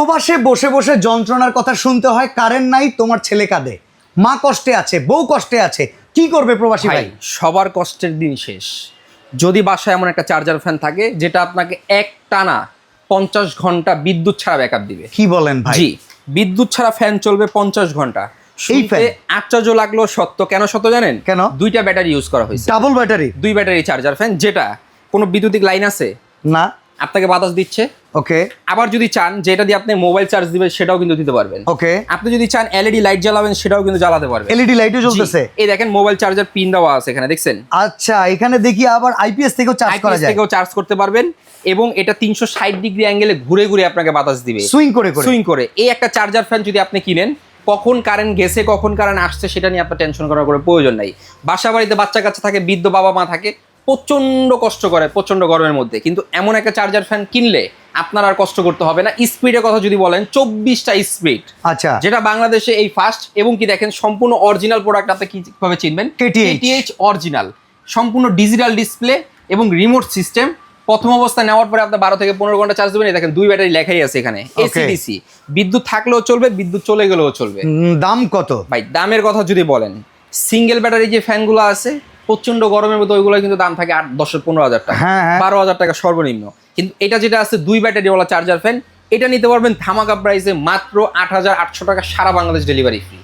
প্রবাসে বসে বসে যন্ত্রণার কথা শুনতে হয়, কারেন্ট নাই, তোমার ছেলে কাঁদে, মা কষ্টে আছে, বউ কষ্টে আছে, কি করবে প্রবাসী ভাই? সবার কষ্টের দিন শেষ। যদি বাসায় এমন একটা চার্জার ফ্যান থাকে যেটা আপনাকে একটানা 50 ঘন্টা বিদ্যুৎ ছাড়া ব্যাকআপ দিবে। কি বলেন ভাই? জি, বিদ্যুৎ ছাড়া ফ্যান চলবে 50 ঘন্টা। এই ফ্যান আশ্চর্য লাগলো, সত্য। কেন সত্য জানেন? কেন? 2টা ব্যাটারি ইউজ করা হয়েছে। Double battery? 2 battery charger fan, যেটা কোনো বৈদ্যুতিক লাইন আছে না, আপনাকে বাতাস দিচ্ছে। ওকে। আবার যদি চান যেটা দিয়ে আপনি মোবাইল চার্জ দিবেন সেটাও কিন্তু দিতে পারবেন। ওকে। আপনি যদি চান এলইডি লাইট জ্বালাবেন সেটাও কিন্তু জ্বালাতে পারবেন। এলইডি লাইটও জ্বলতেছে? এই দেখেন মোবাইল চার্জার পিন দেওয়া আছে এখানে, দেখছেন? আচ্ছা, এখানে দেখি আবার আইপিএস থেকেও চার্জ করা যায়। থেকেও চার্জ করতে পারবেন এবং এটা 360 ডিগ্রি অ্যাঙ্গেলে ঘুরে ঘুরে আপনাকে বাতাস দিবে, সুইং করে করে। সুইং করে। এই একটা চার্জার ফ্যান যদি আপনি কিনেন, কখন কারেন্ট গেছে কখন কারেন্ট আসছে সেটা নিয়ে আপনার টেনশন করার কোনো প্রয়োজন নাই। বাসা বাড়িতে বাচ্চা কাচ্চা থাকে, বৃদ্ধ বাবা মা থাকে, প্রচন্ড কষ্ট করে প্রচন্ড গরমের মধ্যে, কিন্তু এমন একটা চার্জার ফ্যান কিনলে আপনার আর কষ্ট করতে হবে না। স্পিডের কথা যদি বলেন, 24টা স্পিড, আচ্ছা, যেটা বাংলাদেশে এই ফার্স্ট। এবং কি দেখেন, সম্পূর্ণ অরিজিনাল প্রোডাক্ট। আপনি কিভাবে চিনবেন? কেটিএইচ অরিজিনাল, সম্পূর্ণ ডিজিটাল ডিসপ্লে এবং রিমোট সিস্টেম। প্রথম অবস্থা নেওয়ার পরে আপনি 12 থেকে 15 ঘন্টা চার্জ দেবেন। দেখেন 2 ব্যাটারি লেখাই আছে এখানে, এসিডিসি। বিদ্যুৎ থাকলেও চলবে, বিদ্যুৎ চলে গেলেও চলবে। দাম কত ভাই? দামের কথা যদি বলেন, সিঙ্গেল ব্যাটারি যে ফ্যানগুলো আছে প্রচন্ড গরমের মধ্যে, ওইগুলো কিন্তু দাম থাকে 8-10-15 হাজার টাকা, 12 হাজার টাকা সর্বনিম্ন। কিন্তু এটা যেটা আছে 2 ব্যাটারিওয়ালা চার্জার ফ্যান, এটা নিতে পারবেন ধামাকা প্রাইসে মাত্র 8,800 টাকা, সারা বাংলাদেশ ডেলিভারি ফ্রি।